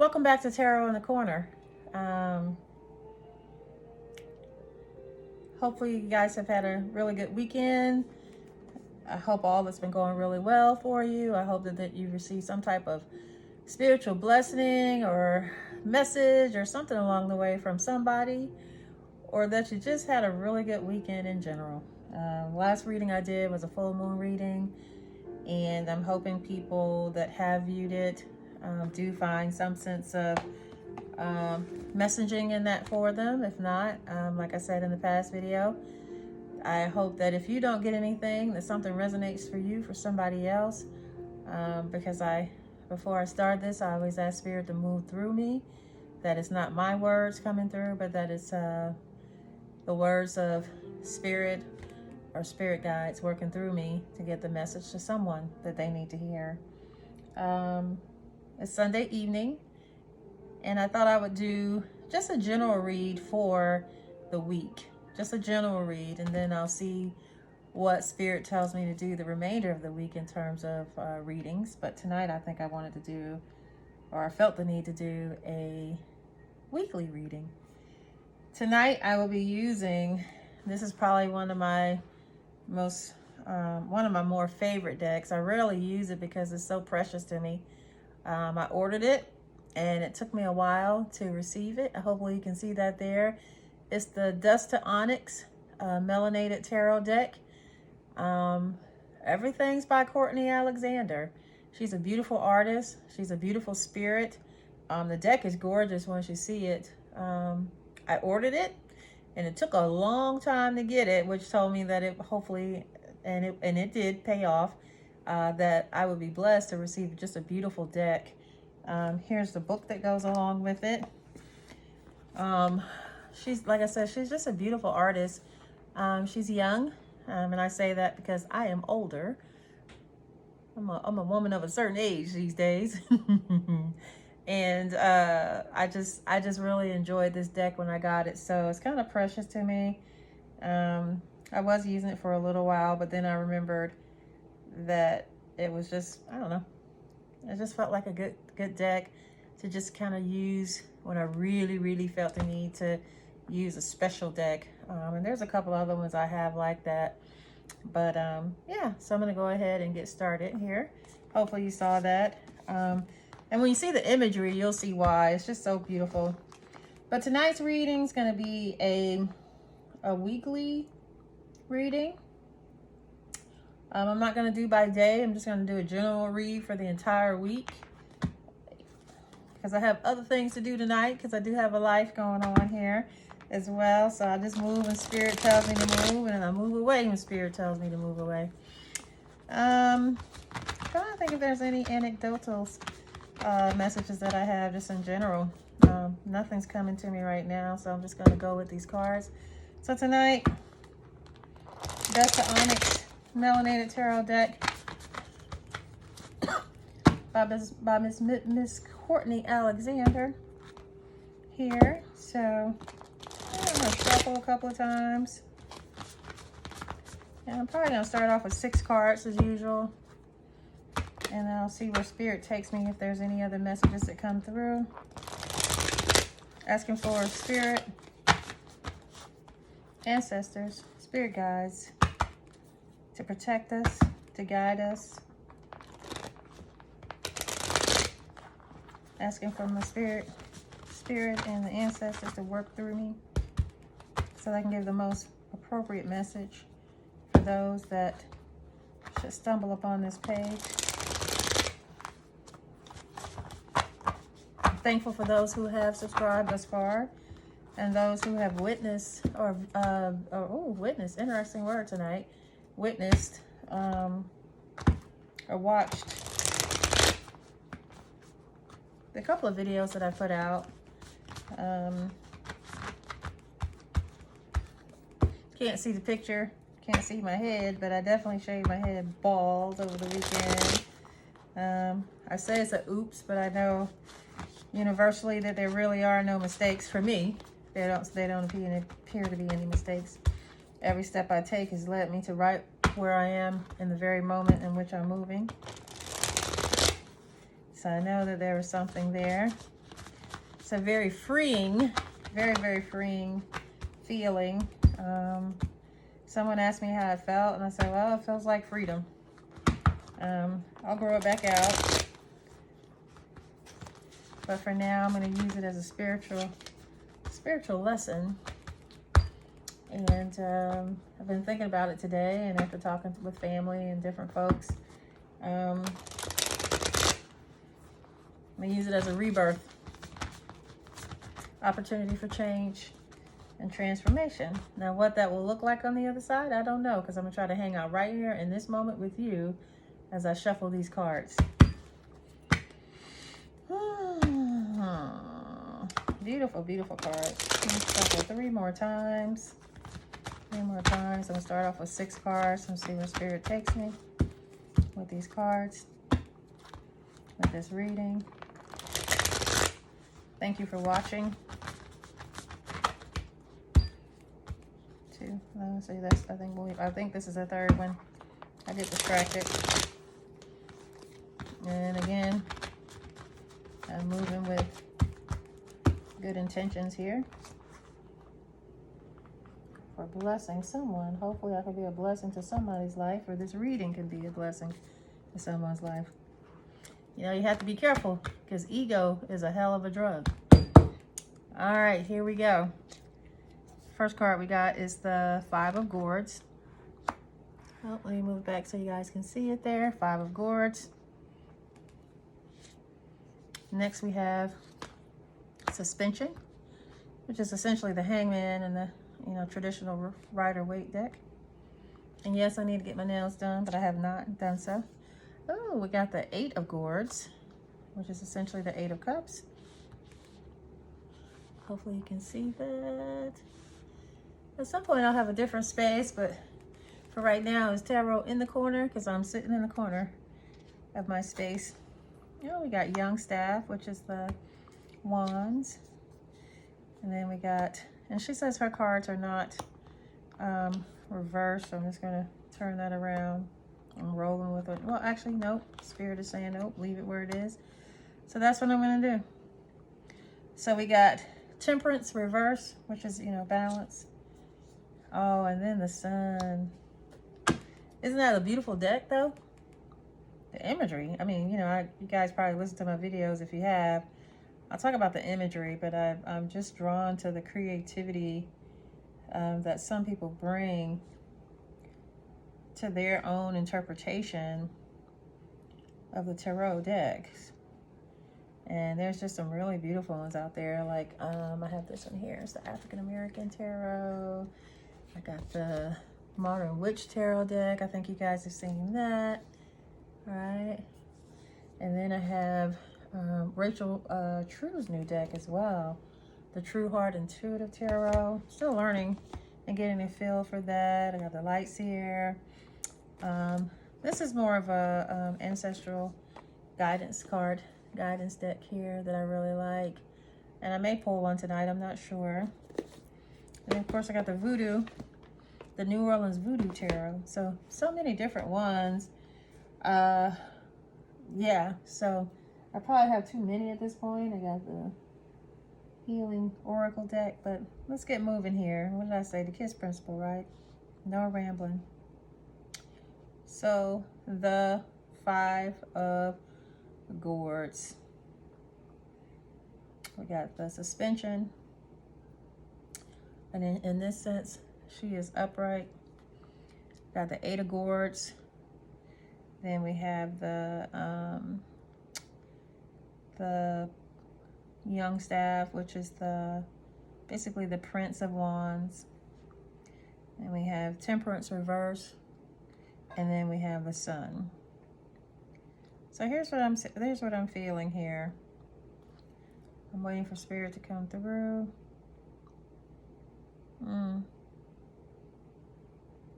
Welcome back to Tarot in the Corner. Hopefully you guys have had a really good weekend. I hope all that's been going really well for you. I hope that you received some type of spiritual blessing or message or something along the way from somebody, or that you just had a really good weekend in general. Last reading I did was a full moon reading, and I'm hoping people that have viewed it do find some sense of messaging in that for them. If not, like I said in the past video, I hope that if you don't get anything, that something resonates for you, for somebody else. Because before I start this, I always ask Spirit to move through me. That it's not my words coming through, but that it's the words of Spirit or Spirit guides working through me to get the message to someone that they need to hear. It's Sunday evening, and I thought I would do just a general read for the week. Just a general read, and then I'll see what Spirit tells me to do the remainder of the week in terms of readings. But tonight I think I wanted to do, or I felt the need to do, a weekly reading. Tonight I will be using, this is probably one of my more favorite decks. I rarely use it because it's so precious to me. I ordered it and it took me a while to receive it. Hopefully you can see that there. It's the Dust to Onyx Melanated Tarot deck. Everything's by Courtney Alexander. She's a beautiful artist. She's a beautiful spirit. The deck is gorgeous once you see it. I ordered it and it took a long time to get it, which told me that it hopefully, and it did pay off, that I would be blessed to receive just a beautiful deck. Here's the book that goes along with it. She's, like I said, she's just a beautiful artist. She's young, and I say that because I am older. I'm a woman of a certain age these days. And I just really enjoyed this deck when I got it, so it's kind of precious to me. I was using it for a little while, but then I remembered that it was just, I don't know, it just felt like a good deck to just kind of use when I really felt the need to use a special deck. And there's a couple other ones I have like that, but yeah, so I'm gonna go ahead and get started here. Hopefully you saw that. And when you see the imagery, you'll see why. It's just so beautiful. But tonight's reading is going to be a weekly reading. I'm not going to do by day. I'm just going to do a general read for the entire week, because I have other things to do tonight, because I do have a life going on here as well. So I just move when Spirit tells me to move, and I move away when Spirit tells me to move away. I'm trying to think if there's any anecdotals messages that I have just in general. Nothing's coming to me right now, so I'm just going to go with these cards. So tonight, Dust to Onyx Melanated Tarot deck by Miss Courtney Alexander here. So I'm going to shuffle a couple of times, and I'm probably going to start off with 6 cards as usual. And I'll see where Spirit takes me, if there's any other messages that come through. Asking for Spirit, ancestors, Spirit guides to protect us, to guide us. Asking for my Spirit and the ancestors to work through me so that I can give the most appropriate message for those that should stumble upon this page. Thankful for those who have subscribed thus far, and those who have witnessed witnessed, interesting word tonight, witnessed or watched the couple of videos that I put out. Can't see the picture, can't see my head, but I definitely shaved my head bald over the weekend. I say it's a oops, but I know universally that there really are no mistakes for me. They don't appear to be any mistakes. Every step I take has led me to right where I am in the very moment in which I'm moving. So I know that there was something there. It's a very freeing, very, very freeing feeling. Someone asked me how it felt, and I said, well, it feels like freedom. I'll grow it back out. But for now, I'm going to use it as a spiritual lesson. And I've been thinking about it today, and after talking with family and different folks, I'm going to use it as a rebirth opportunity for change and transformation. Now, what that will look like on the other side, I don't know, because I'm going to try to hang out right here in this moment with you as I shuffle these cards. Beautiful, beautiful cards. Shuffle 3 more times. 3 more times. I'm going to start off with 6 cards and see where Spirit takes me with these cards, with this reading. Thank you for watching. 2. Let's see this. I think this is the 3rd one. I get distracted. And again, I'm moving with good intentions here for blessing someone. Hopefully I can be a blessing to somebody's life, or this reading can be a blessing to someone's life. You know, you have to be careful because ego is a hell of a drug. All right, here we go. First card we got is the 5 of Gourds. Oh, let me move back so you guys can see it there. 5 of Gourds. Next we have Suspension, which is essentially the Hangman and the, you know, traditional Rider-Waite deck. And yes, I need to get my nails done, but I have not done so. Oh, we got the 8 of Gourds, which is essentially the 8 of Cups. Hopefully you can see that. At some point I'll have a different space, but for right now it's tarot in the corner because I'm sitting in the corner of my space. Oh, we got Young Staff, which is the Wands. And then we got, and she says her cards are not reversed, so I'm just going to turn that around. I'm rolling with it. Well, actually, nope. Spirit is saying nope, leave it where it is. So that's what I'm going to do. So we got Temperance reverse, which is, you know, balance. Oh, and then the Sun. Isn't that a beautiful deck, though? The imagery. I mean, you know, you guys probably listen to my videos if you have. I'll talk about the imagery, but I'm just drawn to the creativity that some people bring to their own interpretation of the tarot decks. And there's just some really beautiful ones out there. Like, I have this one here. It's the African American Tarot. I got the Modern Witch Tarot deck. I think you guys have seen that. All right. And then I have Rachel True's new deck as well. The True Heart Intuitive Tarot. Still learning and getting a feel for that. I got the Lights here. This is more of a ancestral guidance card. Guidance deck here that I really like, and I may pull one tonight, I'm not sure. And of course I got the Voodoo, the New Orleans Voodoo Tarot. So many different ones. Yeah, so I probably have too many at this point. I got the Healing Oracle deck, but let's get moving here. What did I say? The KISS principle, right? No rambling. So the 5 of Gourds. We got the Suspension, and in this sense she is upright. Got the 8 of Gourds. Then we have the Young Staff, which is basically the Prince of Wands. And we have Temperance reverse, and then we have the Sun. So here's what I'm feeling here. I'm waiting for Spirit to come through.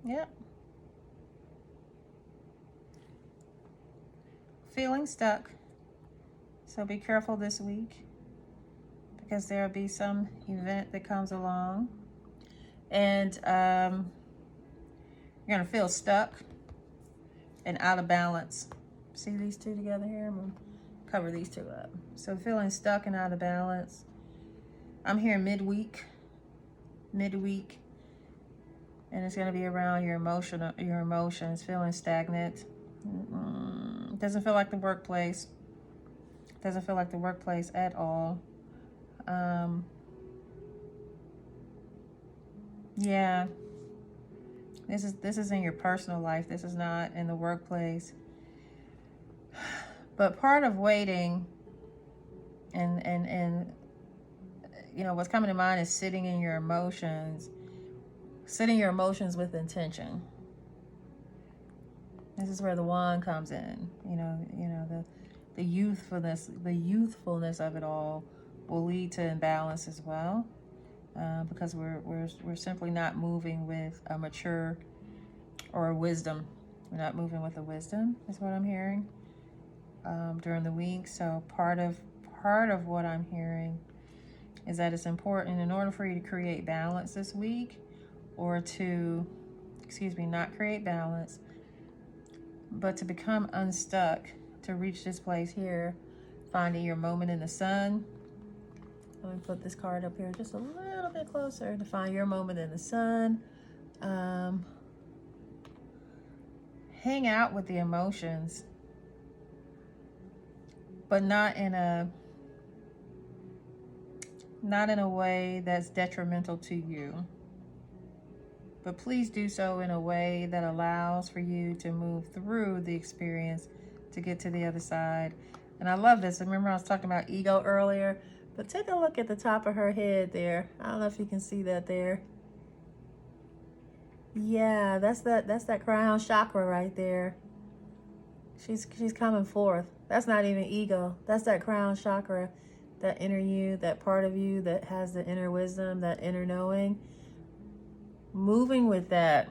Yep. Feeling stuck. So be careful this week, because there'll be some event that comes along, and you're gonna feel stuck and out of balance. See these two together here? I'm gonna cover these two up. So feeling stuck and out of balance. I'm here midweek, and it's going to be around your emotions, feeling stagnant. Doesn't feel like the workplace. Doesn't feel like the workplace at all. Yeah, this is in your personal life. This is not in the workplace. But part of waiting, and you know what's coming to mind is sitting in your emotions, with intention. This is where the wand comes in. You know the youthfulness of it all will lead to imbalance as well, because we're simply not moving with a mature or a wisdom. We're not moving with a wisdom, is what I'm hearing during the week. So part of what I'm hearing is that it's important, in order for you to create balance this week, or to, not create balance, but to become unstuck, to reach this place here, finding your moment in the sun. Let me put this card up here just a little bit closer. To find your moment in the sun. Hang out with the emotions, but not in a way that's detrimental to you. But please do so in a way that allows for you to move through the experience to get to the other side. And I love this. Remember, I was talking about ego earlier, but take a look at the top of her head there. I don't know if you can see that there. Yeah, that's that crown chakra right there. She's coming forth. That's not even ego. That's that crown chakra, that inner you, that part of you that has the inner wisdom, that inner knowing. Moving with that.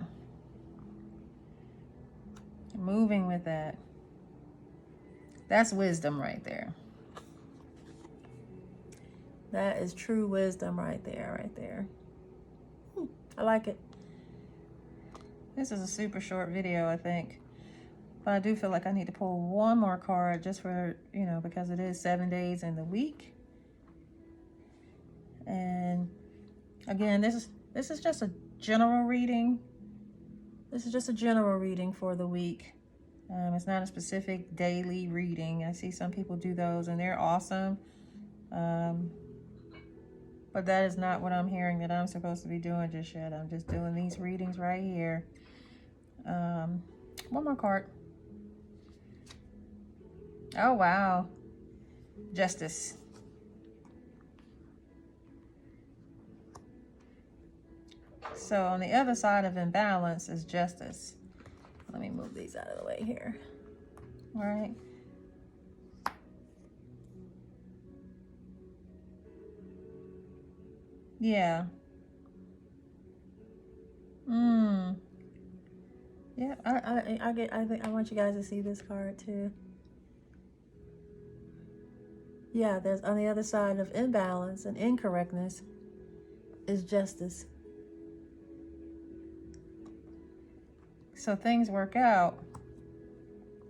That's wisdom right there. That is true wisdom right there. I like it. This is a super short video, I think. But I do feel like I need to pull one more card just for, because it is 7 days in the week. And again, this is just a general reading. This is just a general reading for the week. It's not a specific daily reading. I see some people do those and they're awesome. But that is not what I'm hearing that I'm supposed to be doing just yet. I'm just doing these readings right here. One more card. Oh, wow. Justice. So on the other side of imbalance is justice. Let me move these out of the way here. All right. Yeah. Yeah, I want you guys to see this card too. Yeah, there's on the other side of imbalance and incorrectness is justice. So things work out.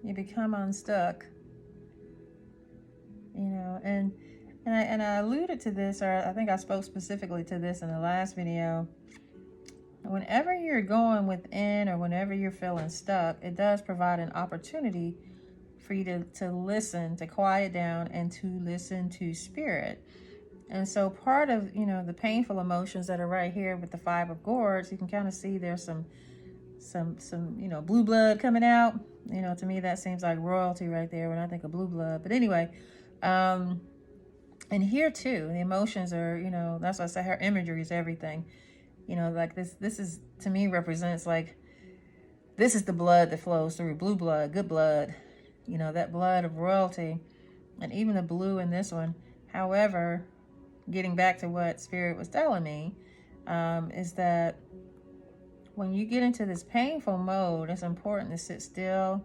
You become unstuck. And I alluded to this, or I think I spoke specifically to this in the last video. Whenever you're going within, or whenever you're feeling stuck, it does provide an opportunity for you to listen, to quiet down, and to listen to spirit. And so part of, the painful emotions that are right here with the Five of Swords, you can kind of see there's some blue blood coming out. To me that seems like royalty right there when I think of blue blood. But anyway, and here too, the emotions are, that's why I say her imagery is everything. Like this is, to me, represents like, this is the blood that flows through, blue blood, good blood, that blood of royalty, and even the blue in this one. However, getting back to what Spirit was telling me, is that when you get into this painful mode, it's important to sit still,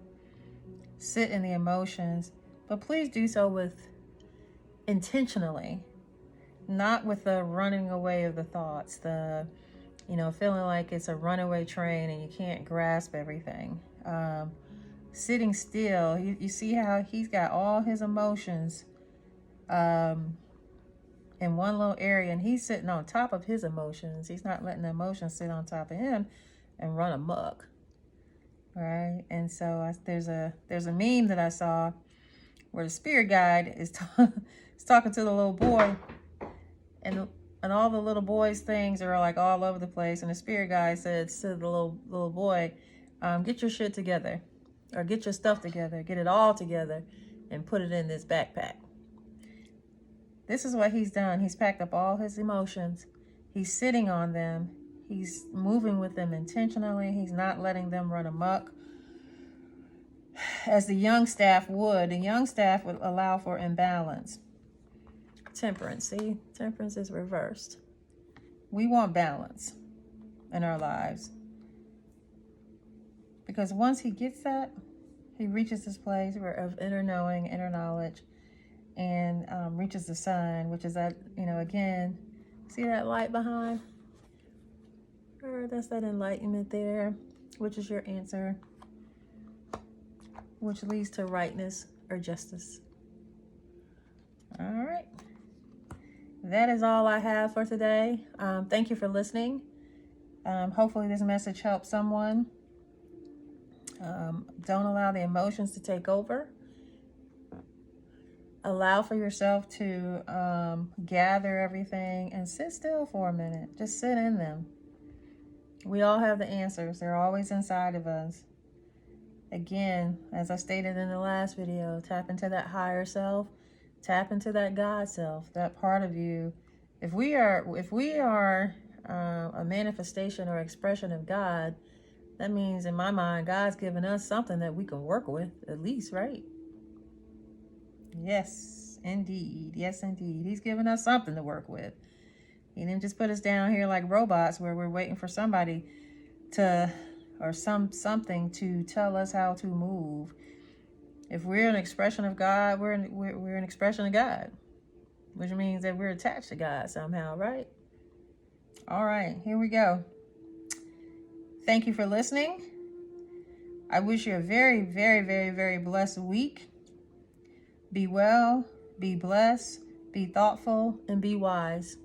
sit in the emotions, but please do so with intentionally, not with the running away of the thoughts, the feeling like it's a runaway train and you can't grasp everything. Sitting still, you see how he's got all his emotions in one little area, and he's sitting on top of his emotions. He's not letting the emotions sit on top of him and run amok, right? And so there's a meme that I saw where the spirit guide is talking to the little boy, and all the little boy's things are like all over the place, and the spirit guide says to the little boy, get your shit together, or get your stuff together, get it all together, and put it in this backpack. This is what he's done. He's packed up all his emotions. He's sitting on them. He's moving with them intentionally. He's not letting them run amok, as the young staff would. The young staff would allow for imbalance. Temperance, see? Temperance is reversed. We want balance in our lives. Because once he gets that, he reaches this place of inner knowing, inner knowledge, and reaches the sun, which is that, again, see that light behind? Or that's that enlightenment there, which is your answer, which leads to rightness or justice. All right. That is all I have for today. Thank you for listening. Hopefully this message helps someone. Don't allow the emotions to take over. Allow for yourself to gather everything and sit still for a minute. Just sit in them. We all have the answers. They're always inside of us. Again, as I stated in the last video, tap into that higher self. Tap into that God self, that part of you. If we are a manifestation or expression of God, that means in my mind, God's given us something that we can work with, at least, right? Yes, indeed. Yes, indeed. He's given us something to work with. He didn't just put us down here like robots where we're waiting for somebody to, or something to tell us how to move. If we're an expression of God, we're an expression of God, which means that we're attached to God somehow, right? All right, here we go. Thank you for listening. I wish you a very, very, very, very blessed week. Be well, be blessed, be thoughtful, and be wise.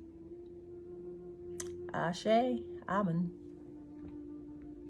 Ashe, Amen.